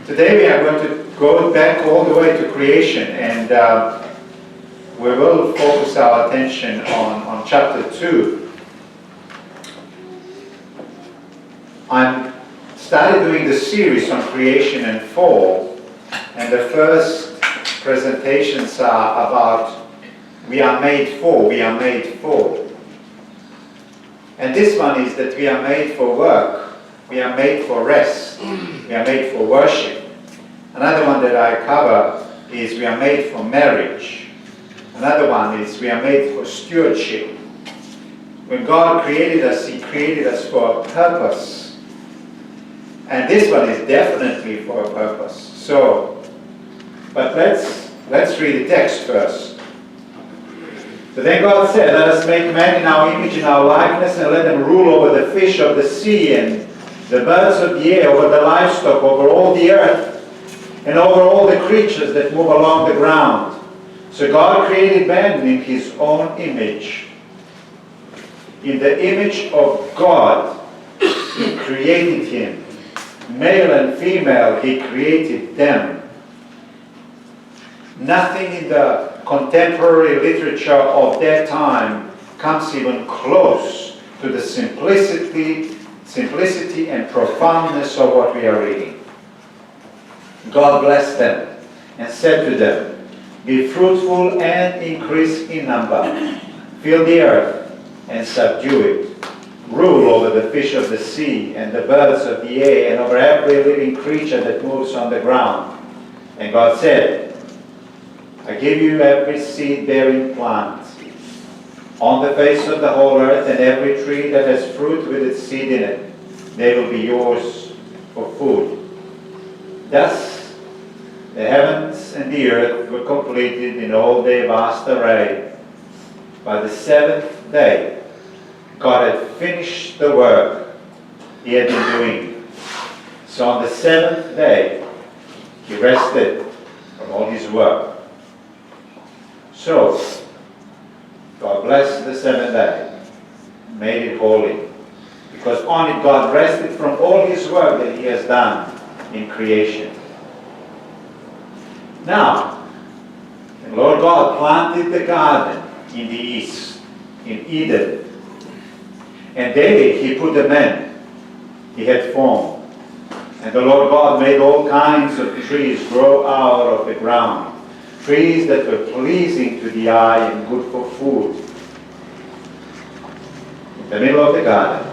Today we are going to go back all the way to creation, and we will focus our attention on chapter 2. I started doing the series on creation and fall, and the first presentations are about we are made for. And this one is that we are made for work. We are made for rest. We are made for worship. Another one that I cover is we are made for marriage. Another one is we are made for stewardship. When God created us, He created us for a purpose. And this one is definitely for a purpose. So, but let's read the text first. So then God said, let us make man in our image, in our likeness, and let them rule over the fish of the sea and the birds of the air, over the livestock, over all the earth, and over all the creatures that move along the ground. So God created man in His own image. In the image of God, He created him. Male and female, He created them. Nothing in the contemporary literature of that time comes even close to the simplicity and profoundness of what we are reading. God blessed them and said to them, be fruitful and increase in number. Fill the earth and subdue it. Rule over the fish of the sea and the birds of the air and over every living creature that moves on the ground. And God said, I give you every seed-bearing plant on the face of the whole earth, and every tree that has fruit with its seed in it. They will be yours for food. Thus the heavens and the earth were completed in all their vast array. By the seventh day, God had finished the work He had been doing. So on the seventh day, He rested from all His work. So, God blessed the seventh day, made it holy, because on it God rested from all His work that He has done in creation. Now, the Lord God planted the garden in the east, in Eden, and there He put the man He had formed. And the Lord God made all kinds of trees grow out of the ground, trees that were pleasing to the eye and good for food. In the middle of the garden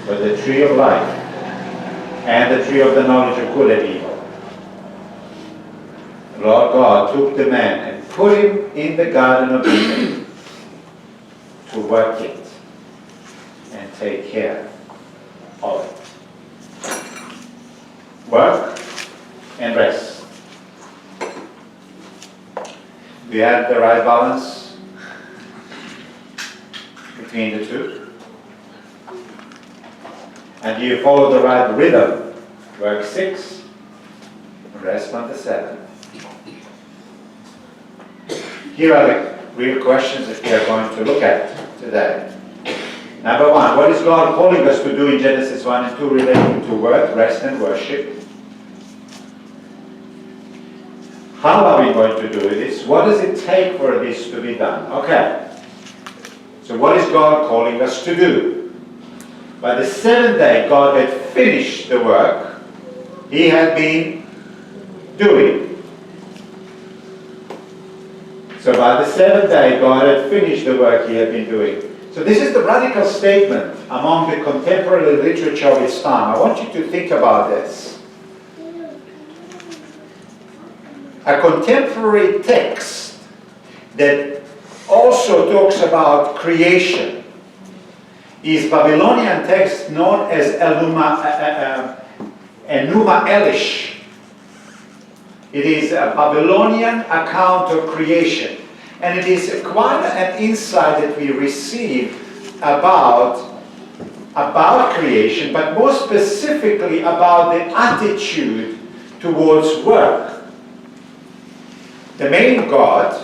was the tree of life and the tree of the knowledge of good and evil. The Lord God took the man and put him in the garden of Eden to work it and take care of it. Work and rest. Do you have the right balance between the two? And do you follow the right rhythm? Work 6, rest on the 7. Here are the real questions that we are going to look at today. Number 1, what is God calling us to do in Genesis 1 and 2 relating to work, rest, and worship? How are we going to do this? What does it take for this to be done? Okay. So what is God calling us to do? By the seventh day, God had finished the work He had been doing. So by the seventh day, God had finished the work He had been doing. So this is the radical statement among the contemporary literature of its time. I want you to think about this. A contemporary text that also talks about creation is Babylonian text known as Enuma Elish. It is a Babylonian account of creation, and it is quite an insight that we receive about creation, but more specifically about the attitude towards work. The main god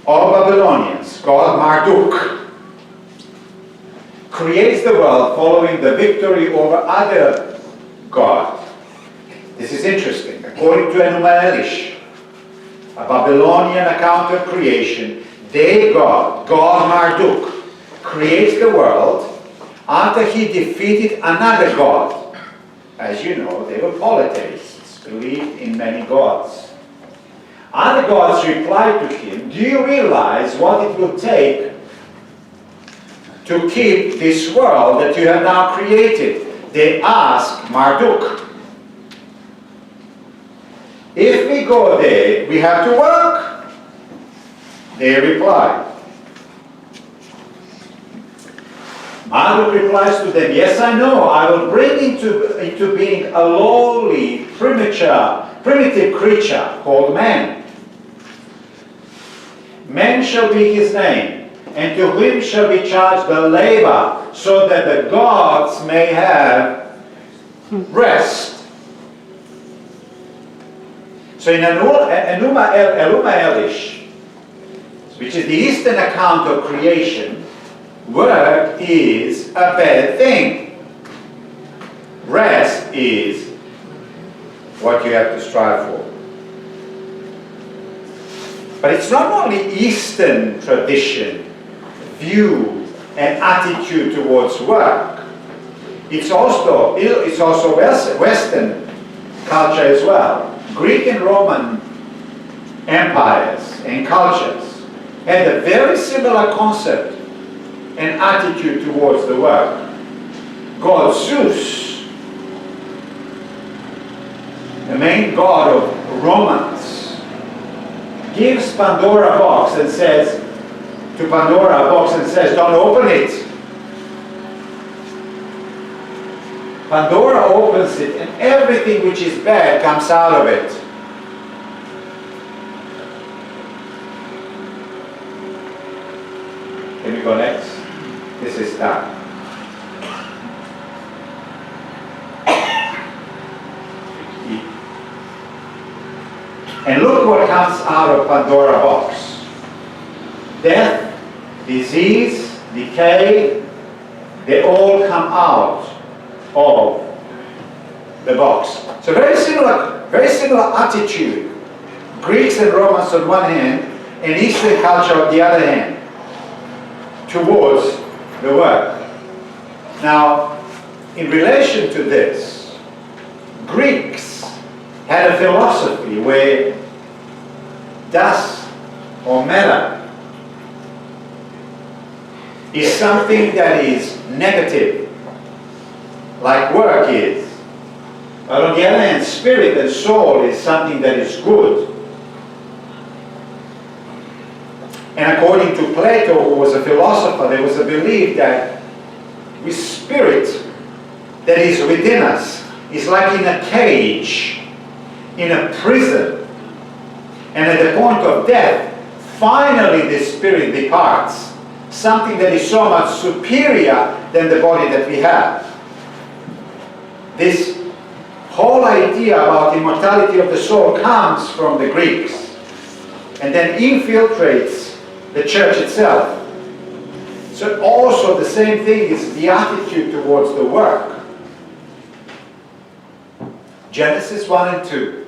of Babylonians, god Marduk, creates the world following the victory over other God. This is interesting. According to Enuma Elish, a Babylonian account of creation, their God, God Marduk, creates the world after he defeated another god. As you know, they were polytheists, believed in many gods. Other gods replied to him, "Do you realize what it will take to keep this world that you have now created?" They asked Marduk. "If we go there, we have to work." They replied. Marduk replies to them, "Yes, I know. I will bring into being a lowly, primitive creature called man. Man shall be his name, and to him shall be charged the labor, so that the gods may have rest." So in Enuma Elish, which is the Eastern account of creation, work is a bad thing. Rest is what you have to strive for. But it's not only Eastern tradition, view, and attitude towards work. It's also Western culture as well. Greek and Roman empires and cultures had a very similar concept and attitude towards the work. God Zeus, the main god of romance, gives Pandora a box and says, "Don't open it." Pandora opens it, and everything which is bad comes out of it. Can we go next? This is done. And look what comes out of Pandora box. Death, disease, decay, they all come out of the box. So very similar attitude. Greeks and Romans on one hand, and Eastern culture on the other hand, towards the work. Now, in relation to this, Greeks had a philosophy where dust or matter is something that is negative, like work is. But on the other hand, spirit and soul is something that is good. And according to Plato, who was a philosopher, there was a belief that the spirit that is within us is like in a cage, in a prison. And at the point of death, finally the spirit departs. Something that is so much superior than the body that we have. This whole idea about immortality of the soul comes from the Greeks and then infiltrates the church itself. So also the same thing is the attitude towards the work. Genesis 1 and 2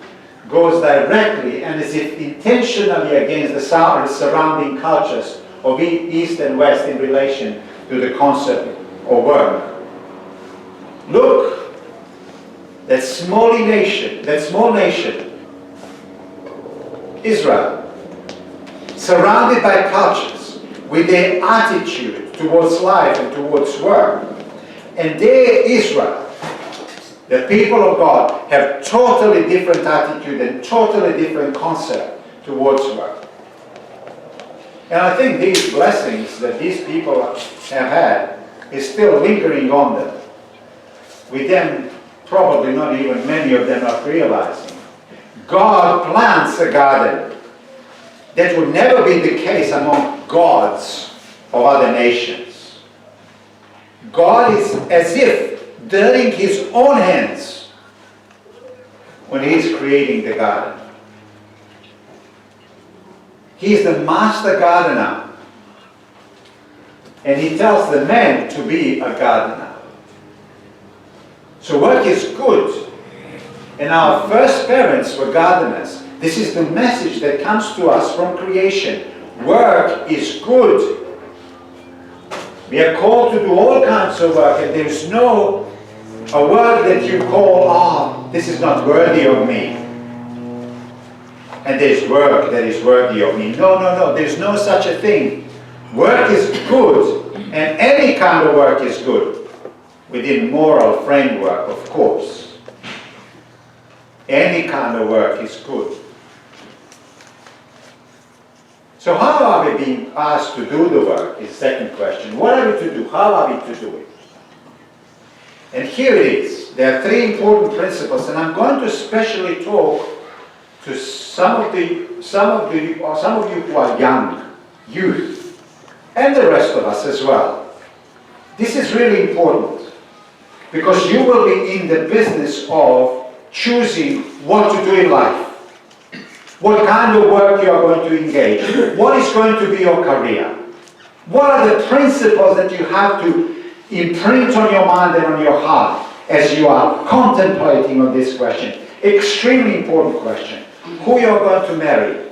goes directly and as if intentionally against the surrounding cultures of East and West in relation to the concept of work. Look, that small nation, Israel, surrounded by cultures with their attitude towards life and towards work. And they, Israel, the people of God, have totally different attitude and totally different concept towards work. And I think these blessings that these people have had is still lingering on them. With them, probably not even many of them are realizing. God plants a garden. That would never be the case among gods of other nations. God is as if dirtying his own hands when he is creating the garden. He is the master gardener. And he tells the man to be a gardener. So work is good. And our first parents were gardeners. This is the message that comes to us from creation. Work is good. We are called to do all kinds of work, and there is no a work that you call, this is not worthy of me. And there's work that is worthy of me. No, there's no such a thing. Work is good, and any kind of work is good, within moral framework, of course. Any kind of work is good. So how are we being asked to do the work is the second question. What are we to do? How are we to do it? And here it is. There are three important principles, and I'm going to especially talk to some of you who are young, youth, and the rest of us as well. This is really important, because you will be in the business of choosing what to do in life. What kind of work you are going to engage. What is going to be your career. What are the principles that you have to imprint on your mind and on your heart as you are contemplating on this question. Extremely important question. Who you are going to marry?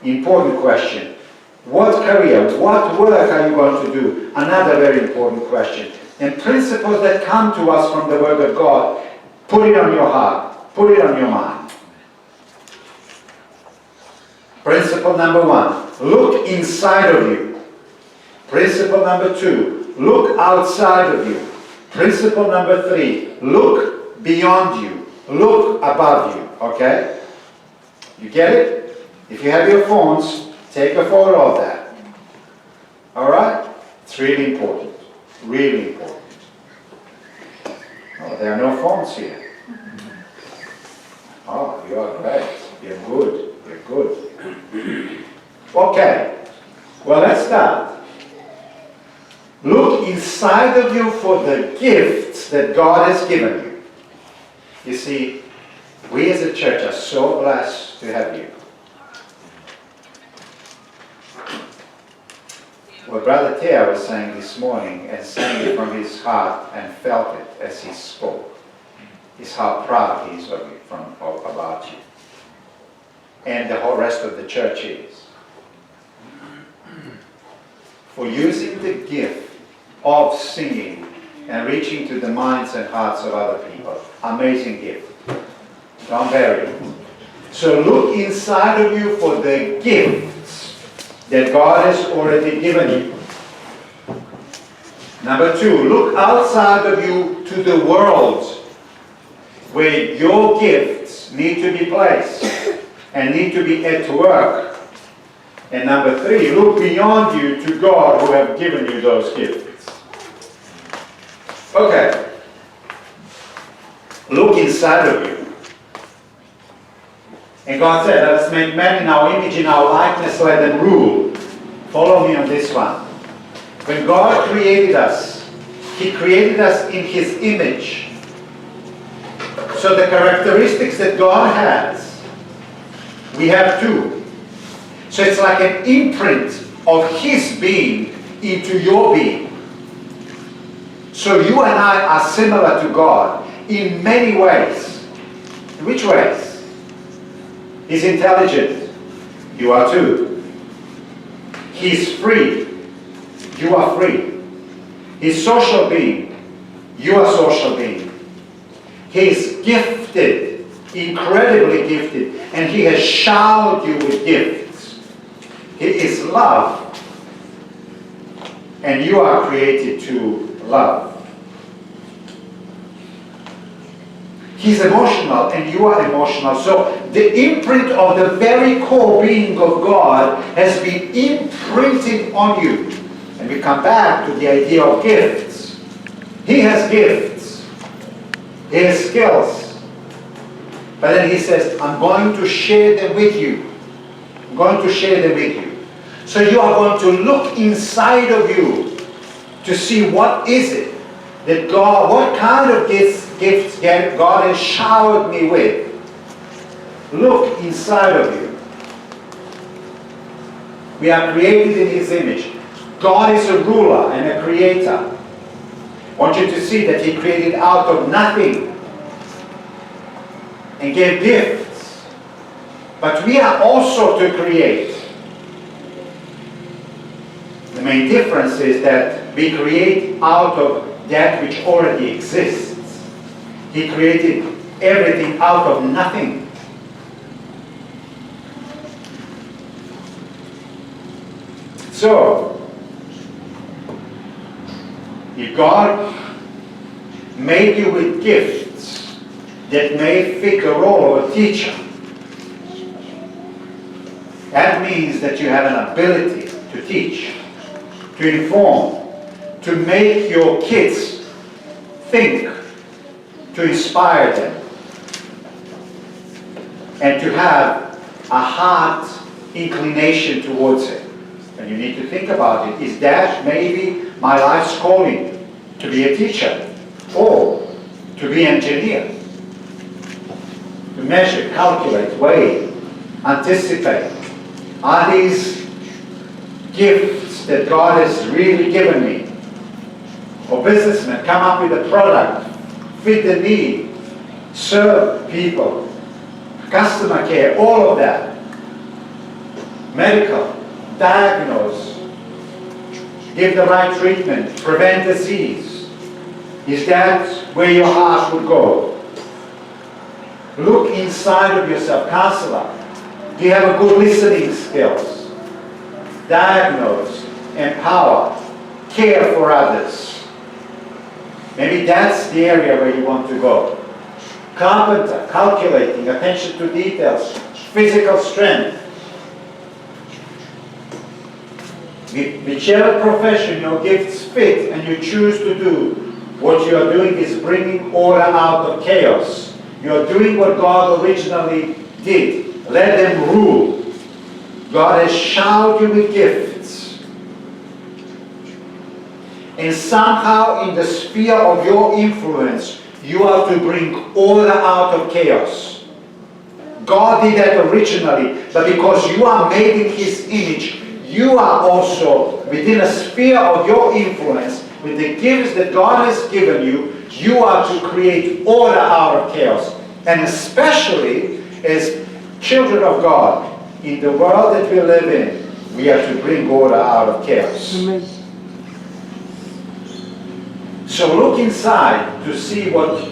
Important question. What career, what work are you going to do? Another very important question. And principles that come to us from the Word of God, put it on your heart, put it on your mind. Principle number 1, look inside of you. Principle number 2, look outside of you. Principle number 3, look beyond you. Look above you, okay? You get it? If you have your phones, take a photo of that. Alright? It's really important. Really important. Oh, there are no phones here. Oh, you are great. You're good. You're good. Okay. Well, let's start. Look inside of you for the gifts that God has given you. You see, we as a church are so blessed to have you. What Brother Tia was saying this morning, and saying it from his heart and felt it as he spoke, is how proud he is of you, about you. And the whole rest of the church is. For using the gift of singing and reaching to the minds and hearts of other people. Amazing gift. Don't bury it. So look inside of you for the gifts that God has already given you. Number 2, look outside of you to the world where your gifts need to be placed and need to be at work. And number 3, look beyond you to God who have given you those gifts. Okay. Look inside of you. And God said, let us make man in our image, in our likeness, let them rule. Follow me on this one. When God created us, He created us in His image. So the characteristics that God has, we have too. So it's like an imprint of His being into your being. So you and I are similar to God in many ways. In which ways? He's intelligent. You are too. He's free. You are free. He's social being. You are social being. He's gifted. Incredibly gifted. And He has showered you with gifts. He is love. And you are created to love. He's emotional and you are emotional. So the imprint of the very core being of God has been imprinted on you. And we come back to the idea of gifts. He has gifts. He has skills. But then He says, I'm going to share them with you. I'm going to share them with you. So you are going to look inside of you to see what is it that God, what kind of gifts God has showered me with. Look inside of you. We are created in His image. God is a ruler and a creator. I want you to see that he created out of nothing and gave gifts. But we are also to create. The main difference is that we create out of that which already exists. He created everything out of nothing. So, if God made you with gifts that may fit the role of a teacher, that means that you have an ability to teach, to inform, to make your kids think, to inspire them, and to have a heart inclination towards it. And you need to think about it. Is that maybe my life's calling, to be a teacher or to be an engineer? To measure, calculate, weigh, anticipate. Are these gifts that God has really given me? Or businessmen, come up with a product, fit the need, serve people, customer care, all of that. Medical, diagnose, give the right treatment, prevent disease. Is that where your heart would go? Look inside of yourself, counselor. Do you have a good listening skills? Diagnose, empower, care for others. Maybe that's the area where you want to go. Carpenter, calculating, attention to details, physical strength. Whichever profession your gifts fit and you choose to do, what you are doing is bringing order out of chaos. You are doing what God originally did. Let them rule. God has showered you with gifts. And somehow in the sphere of your influence, you are to bring order out of chaos. God did that originally, but because you are made in His image, you are also within a sphere of your influence, with the gifts that God has given you, you are to create order out of chaos. And especially as children of God, in the world that we live in, we are to bring order out of chaos. Amen. So look inside to see what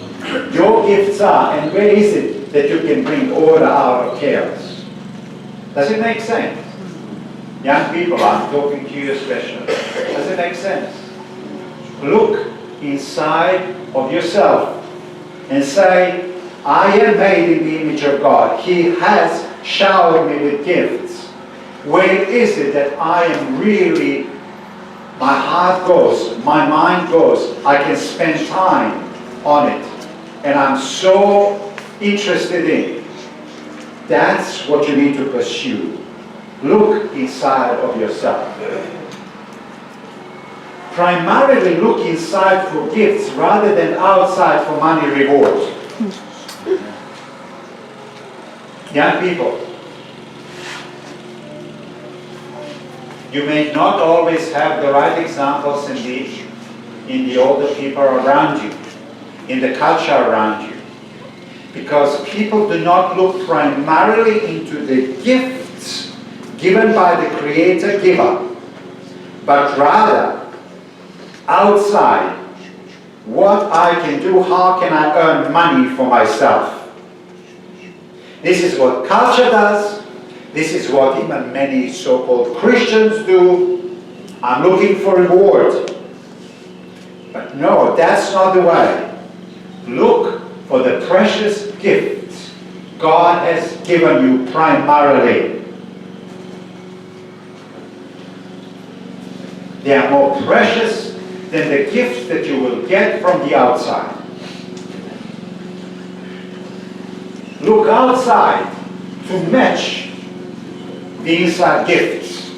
your gifts are and where is it that you can bring order out of chaos. Does it make sense? Young people, I'm talking to you especially. Does it make sense? Look inside of yourself and say, I am made in the image of God. He has showered me with gifts. Where is it that I am really, my heart goes, my mind goes, I can spend time on it, and I'm so interested in it? That's what you need to pursue. Look inside of yourself. Primarily look inside for gifts rather than outside for money rewards. Young people, you may not always have the right examples in the older people around you, in the culture around you, because people do not look primarily into the gifts given by the Creator giver, but rather outside, what I can do, how can I earn money for myself. This is what culture does. This is what even many so-called Christians do. I'm looking for reward. But no, that's not the way. Look for the precious gifts God has given you primarily. They are more precious than the gifts that you will get from the outside. Look outside to match the inside gifts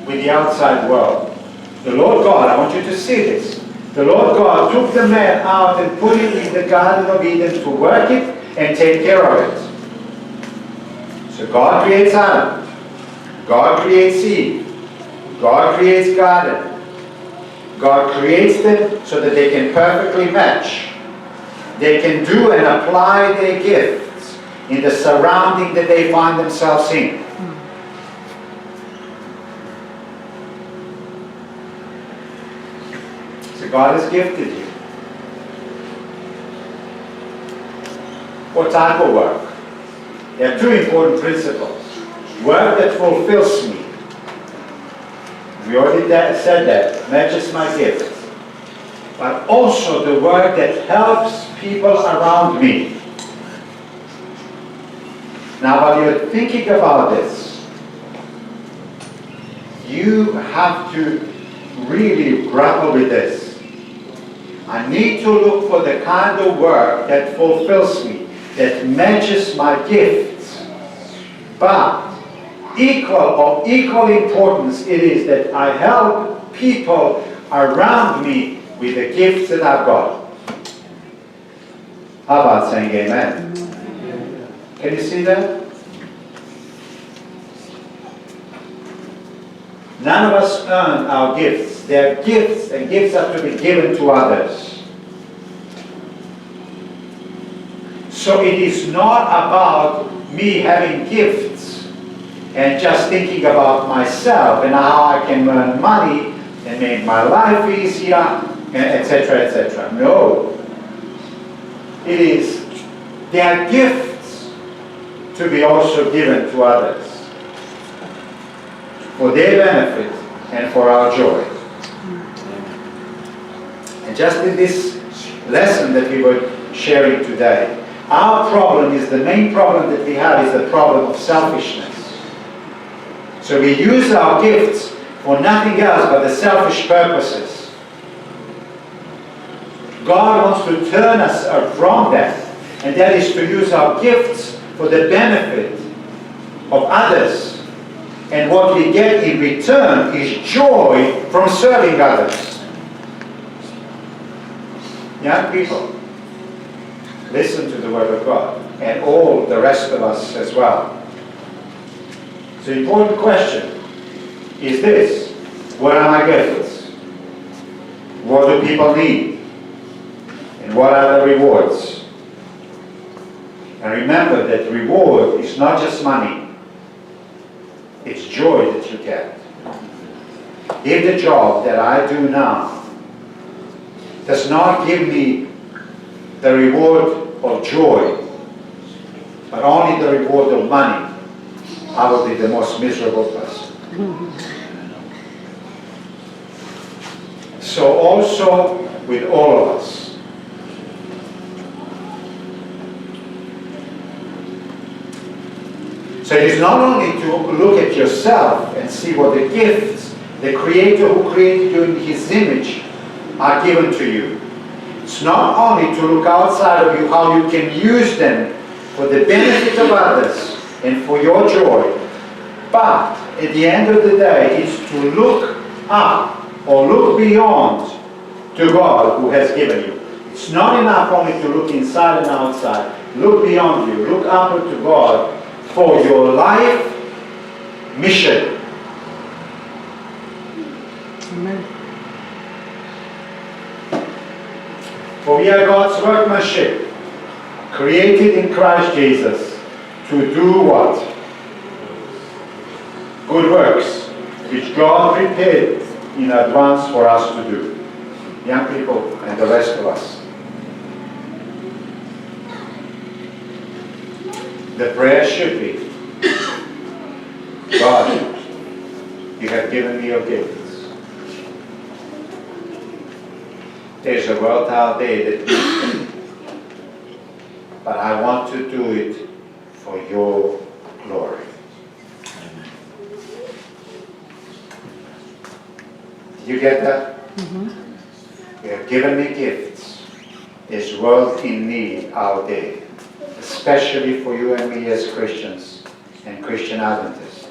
with the outside world. The Lord God, I want you to see this. The Lord God took the man out and put him in the Garden of Eden to work it and take care of it. So God creates Adam. God creates Eve. God creates garden. God creates them so that they can perfectly match. They can do and apply their gifts in the surrounding that they find themselves in. So God has gifted you. What type of work? There are two important principles. Work that fulfills me. We already said that, matches my gift. But also the work that helps people around me. Now while you're thinking about this, you have to really grapple with this. I need to look for the kind of work that fulfills me, that matches my gifts. But of equal importance it is that I help people around me with the gifts that I've got. How about saying amen? Can you see that? None of us earn our gifts. They are gifts, and gifts are to be given to others. So it is not about me having gifts and just thinking about myself and how I can earn money and make my life easier, etc., etc. No. It is, they are gifts to be also given to others for their benefit and for our joy. And just in this lesson that we were sharing today, our problem is, the main problem that we have is the problem of selfishness. So we use our gifts for nothing else but the selfish purposes. God wants to turn us from that, and that is to use our gifts for the benefit of others. And what we get in return is joy from serving others. Young people, listen to the Word of God, and all the rest of us as well. So the important question is this: what are my gifts? What do people need? And what are the rewards? And remember that reward is not just money. It's joy that you get. If the job that I do now does not give me the reward of joy, but only the reward of money, I will be the most miserable person. So also with all of us. So it is not only to look at yourself and see what the gifts the Creator who created you in His image are given to you. It's not only to look outside of you how you can use them for the benefit of others and for your joy, but at the end of the day it's to look up or look beyond to God who has given you. It's not enough only to look inside and outside. Look beyond you. Look upward to God for your life mission. Amen. For we are God's workmanship, created in Christ Jesus to do what? Good works, which God prepared in advance for us to do. Young people and the rest of us. The prayer should be, God, you have given me your gifts. There's a world out there that needs them, but I want to do it for your glory. Did you get that? Mm-hmm. You have given me gifts. There's world in need out there, especially for you and me as Christians and Christian Adventists.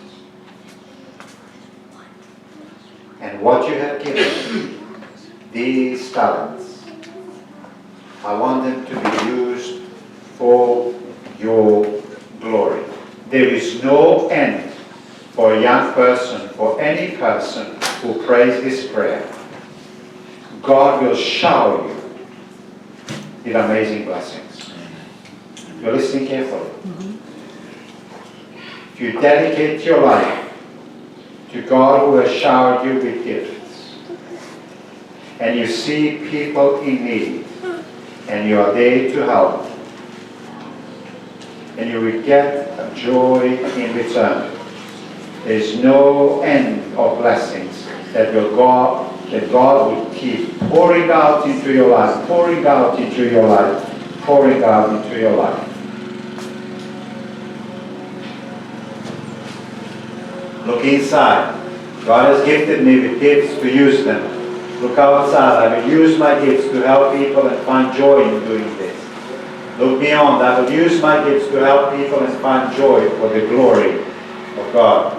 And what you have given me, these talents, I want them to be used for your glory. There is no end for a young person, for any person who prays this prayer. God will shower you with amazing blessings. You're listening carefully. If you dedicate your life to God who has showered you with gifts, and you see people in need, and you are there to help, and you will get a joy in return. There is no end of blessings that God will keep pouring out into your life, pouring out into your life, pouring out into your life. Look inside. God has gifted me with gifts to use them. Look outside. I will use my gifts to help people and find joy in doing this. Look beyond. I will use my gifts to help people and find joy for the glory of God.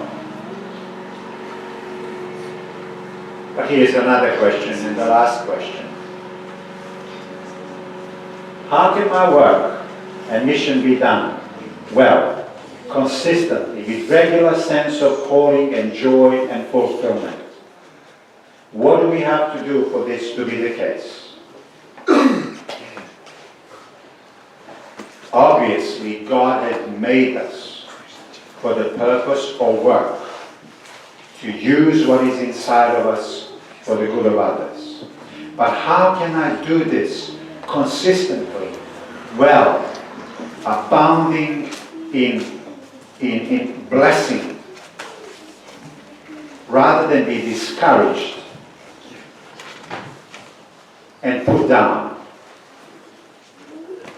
But here's another question, and the last question. How can my work and mission be done well, consistently, with regular sense of calling and joy and fulfillment? What do we have to do for this to be the case? Obviously, God has made us for the purpose of work, to use what is inside of us for the good of others. But how can I do this consistently, well, abounding in blessing, rather than be discouraged and put down?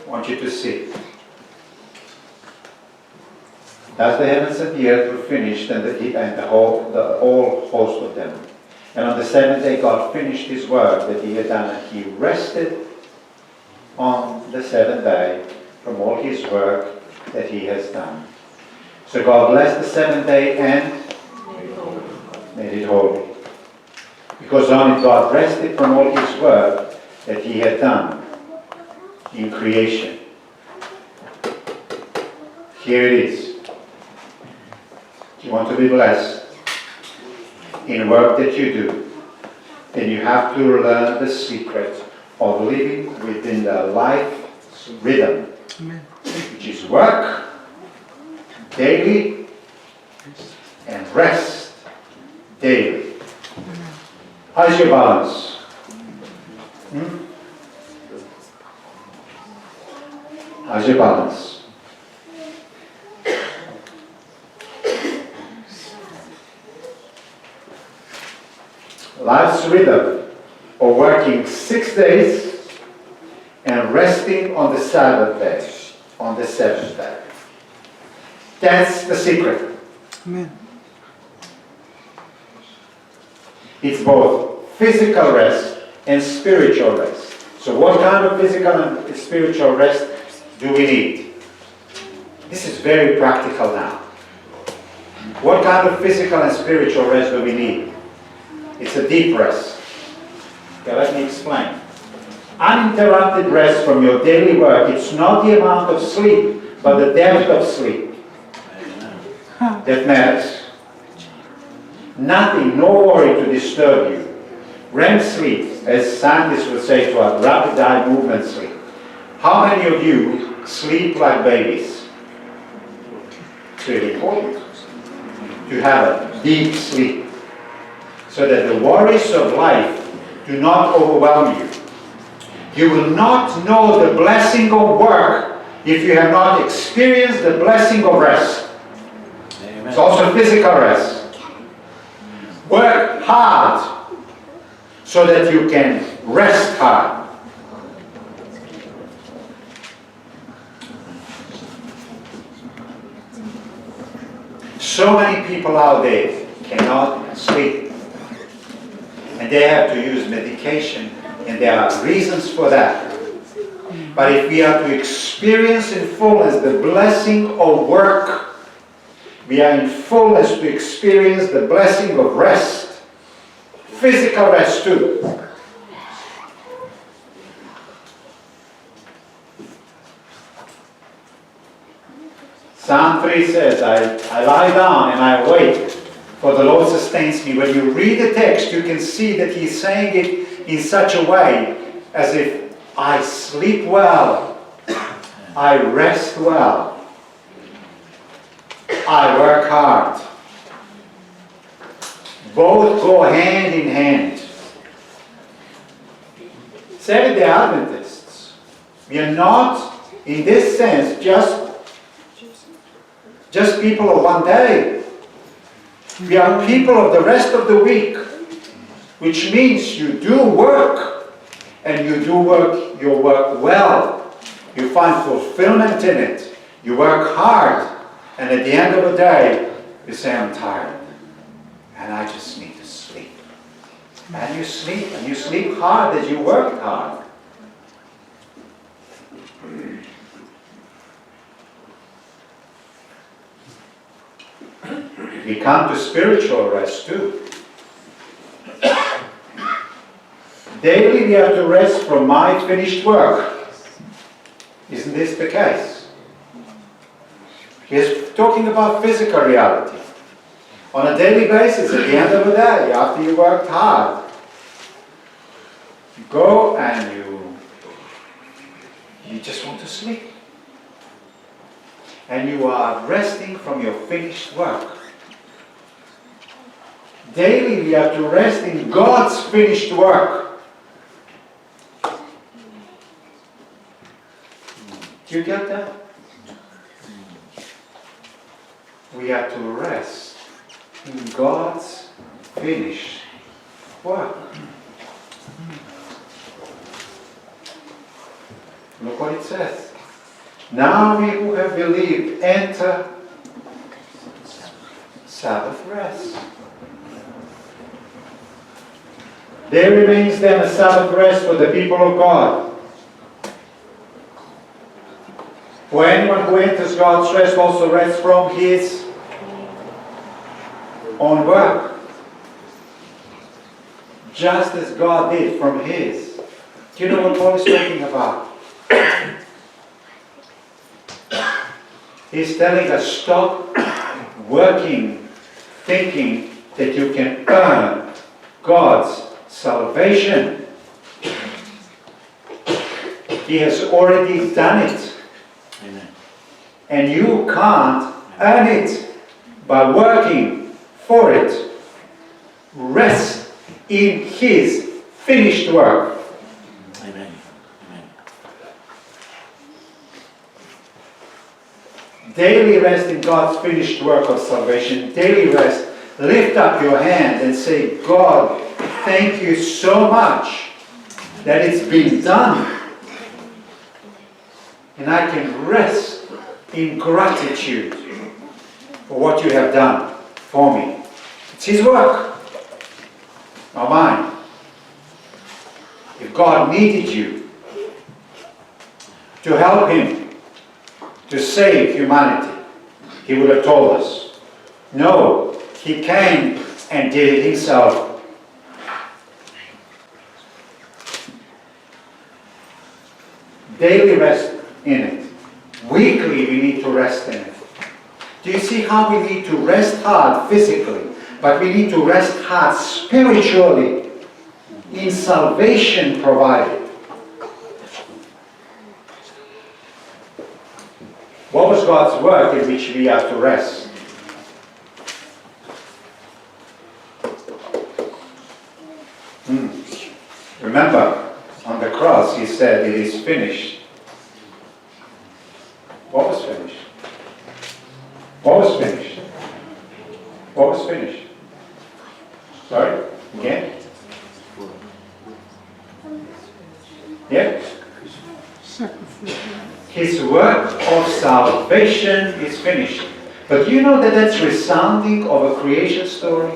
I want you to see. As the heavens and the earth were finished, and the whole host of them. And on the seventh day God finished his work that he had done, and he rested on the seventh day from all his work that he has done. So God blessed the seventh day and made it holy. Because on it God rested from all his work that he had done in creation. Here it is. You want to be blessed in work that you do, then you have to learn the secret of living within the life rhythm, which is work daily and rest daily. How's your balance? How's your balance? Life's rhythm of working 6 days and resting on the Sabbath day, on the seventh day. That's the secret. Amen. It's both physical rest and spiritual rest. So what kind of physical and spiritual rest do we need? This is very practical now. What kind of physical and spiritual rest do we need? It's a deep rest. Okay, let me explain. Uninterrupted rest from your daily work, it's not the amount of sleep, but the depth of sleep that matters. Nothing, no worry to disturb you. REM sleep, as scientists would say to us, rapid eye movement sleep. How many of you sleep like babies? It's really important to have a deep sleep, so that the worries of life do not overwhelm you. You will not know the blessing of work if you have not experienced the blessing of rest. Amen. It's also physical rest. Work hard so that you can rest hard. So many people out there cannot sleep. And they have to use medication, and there are reasons for that. But if we are to experience in fullness the blessing of work, we are in fullness to experience the blessing of rest, physical rest too. Psalm 3 says, I lie down and I awake, for the Lord sustains me. When you read the text, you can see that he's saying it in such a way as if I sleep well, I rest well, I work hard. Both go hand in hand. Seventh-day Adventists, we are not, in this sense, just people of one day. We are people of the rest of the week, which means you do work, and you do work your work well. You find fulfillment in it. You work hard, and at the end of the day, you say, I'm tired, and I just need to sleep. And you sleep hard as you work hard. We come to spiritual rest too. Daily we have to rest from my finished work. Isn't this the case? He is talking about physical reality. On a daily basis, at the end of the day, after you worked hard, you go and you just want to sleep. And you are resting from your finished work. Daily we have to rest in God's finished work. Do you get that? We have to rest in God's finished work. Look what it says. Now we who have believed enter Sabbath rest. There remains then a Sabbath rest for the people of God. For anyone who enters God's rest also rests from his own work, just as God did from his. Do you know what Paul is talking about? He's telling us, stop working, thinking that you can earn God's salvation. He has already done it. Amen. And you can't earn it by working for it. Rest in his finished work. Amen. Amen. Daily rest in God's finished work of salvation. Daily rest. Lift up your hand and say, God, thank you so much that it's been done. And I can rest in gratitude for what you have done for me. It's his work, not mine. If God needed you to help him to save humanity, he would have told us. No, he came and did it himself. Daily rest in it. Weekly we need to rest in it. Do you see how we need to rest hard physically, but we need to rest hard spiritually in salvation provided? What was God's work in which we have to rest? Remember, on the cross he said, it is finished. What was finished? What was finished? What was finished? Sorry? Again? Yeah? His work of salvation is finished. But do you know that that's resounding of a creation story?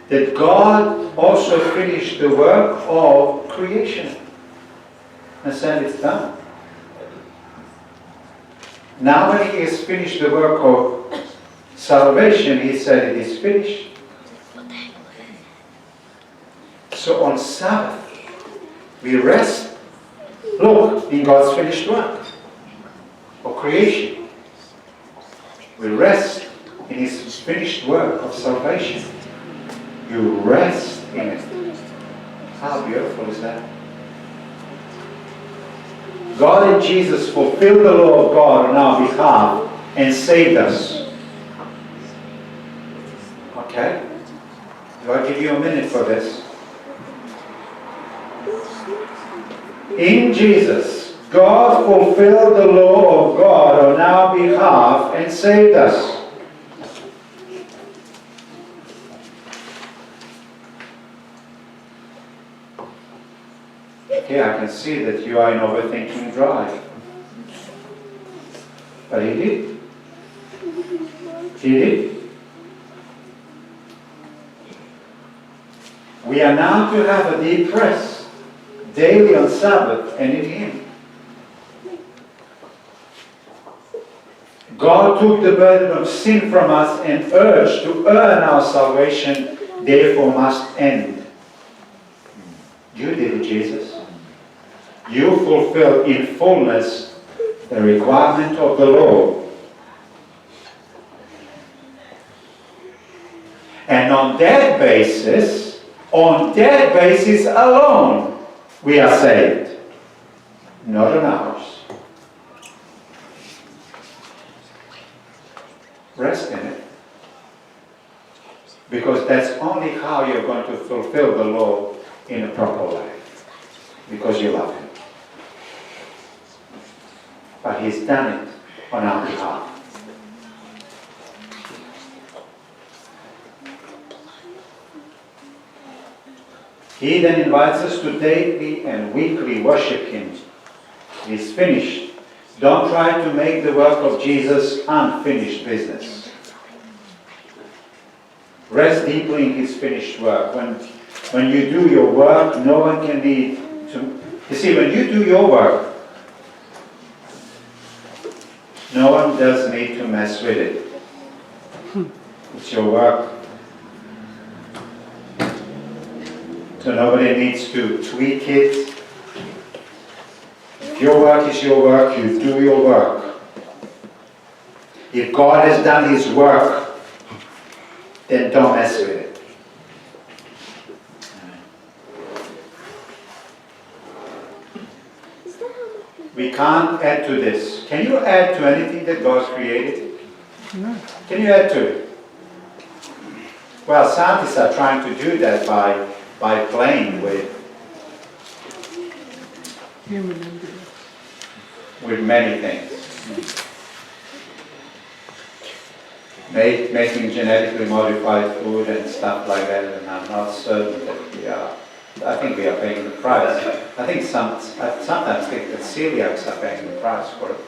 That God also finished the work of creation and said it's done. Now when he has finished the work of salvation, he said it is finished. So on Sabbath, we rest, look, in God's finished work of creation. We rest in his His finished work of salvation. You rest in it. How beautiful is that? God in Jesus fulfilled the law of God on our behalf and saved us. Okay? Do I give you a minute for this? In Jesus, God fulfilled the law of God on our behalf and saved us. Okay, I can see that you are in overthinking drive. But He did. He did. We are now to have a deep rest, daily on Sabbath and in Him. God took the burden of sin from us and urge to earn our salvation, therefore must end. You did it, Jesus. You fulfill in fullness the requirement of the law. And on that basis alone, we are saved. Not on ours. Rest in it. Because that's only how you're going to fulfill the law in a proper way. Because you love Him. But He's done it on our behalf. He then invites us to daily and weekly worship Him. He's finished. Don't try to make the work of Jesus unfinished business. Rest deeply in His finished work. When you do your work, no one can need to... You see, when you do your work, no one does need to mess with it. It's your work. So nobody needs to tweak it. If your work is your work, you do your work. If God has done His work, then don't mess with it. We can't add to this. Can you add to anything that God's created? No. Can you add to it? Well, scientists are trying to do that by playing with many things. Making genetically modified food and stuff like that, and I'm not certain that we are. I think we are paying the price. I think I sometimes think that celiacs are paying the price for it.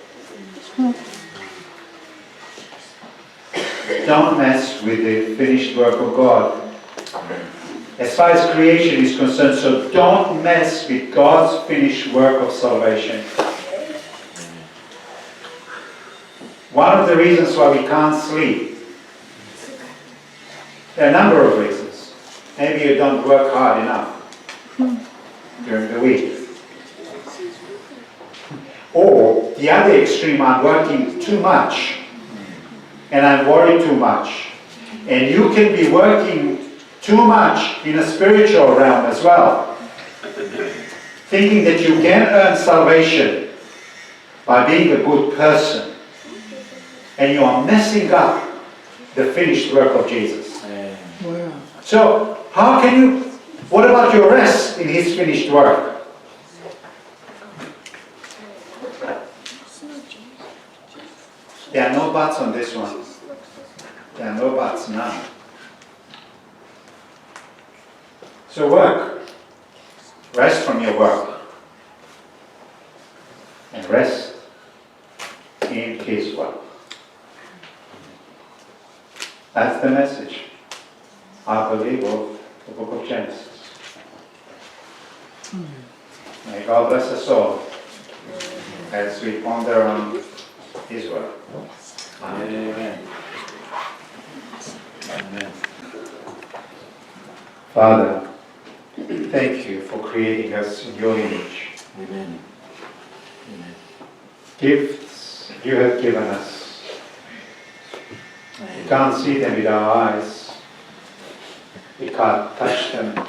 Don't mess with the finished work of God. As far as creation is concerned, so don't mess with God's finished work of salvation. One of the reasons why we can't sleep, there are a number of reasons. Maybe you don't work hard enough during the week. Or the other extreme, I'm working too much and I'm worried too much. And you can be working too much in a spiritual realm as well, thinking that you can earn salvation by being a good person, and you are messing up the finished work of Jesus. Wow. So how can you, what about your rest in His finished work? There are no buts on this one. There are no buts, none. So work. Rest from your work. And rest in His work. That's the message, I believe, of the book of Genesis. May God bless us all as we ponder on His word. Amen. Amen. Father, thank You for creating us in Your image. Amen. Amen. Gifts You have given us. We can't see them with our eyes. We can't touch them,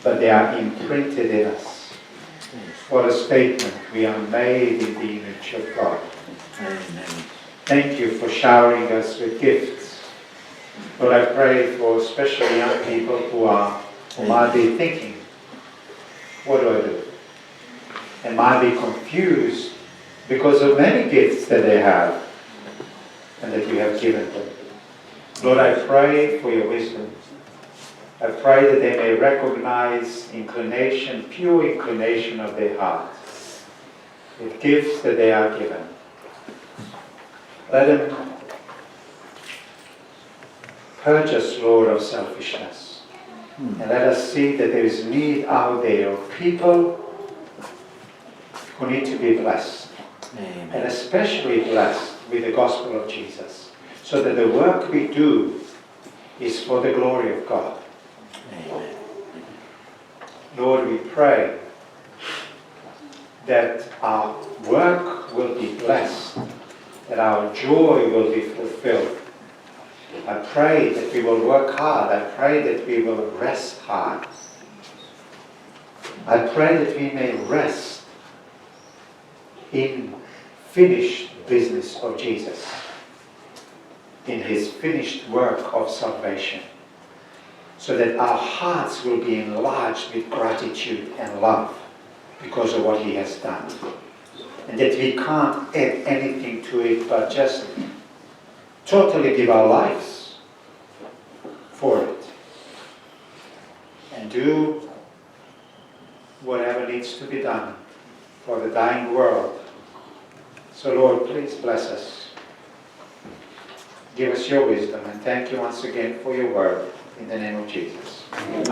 but they are imprinted in us. What a statement. We are made in the image of God. Amen. Thank you for showering us with gifts. Lord, I pray for especially young people who might be thinking, what do I do? And might be confused because of many gifts that they have and that you have given them. Lord, I pray for your wisdom. I pray that they may recognize inclination, pure inclination of their heart, with gifts that they are given. Let them purge us, Lord, of selfishness. And let us see that there is need out there of people who need to be blessed. Amen. And especially blessed with the gospel of Jesus. So that the work we do is for the glory of God. Amen. Lord, we pray that our work will be blessed, that our joy will be fulfilled. I pray that we will work hard. I pray that we will rest hard. I pray that we may rest in finished business of Jesus, in his finished work of salvation, so that our hearts will be enlarged with gratitude and love because of what he has done, and that we can't add anything to it but just totally give our lives for it and do whatever needs to be done for the dying world. So Lord, please bless us. Give us your wisdom, and thank you once again for your word. In the name of Jesus. Amen.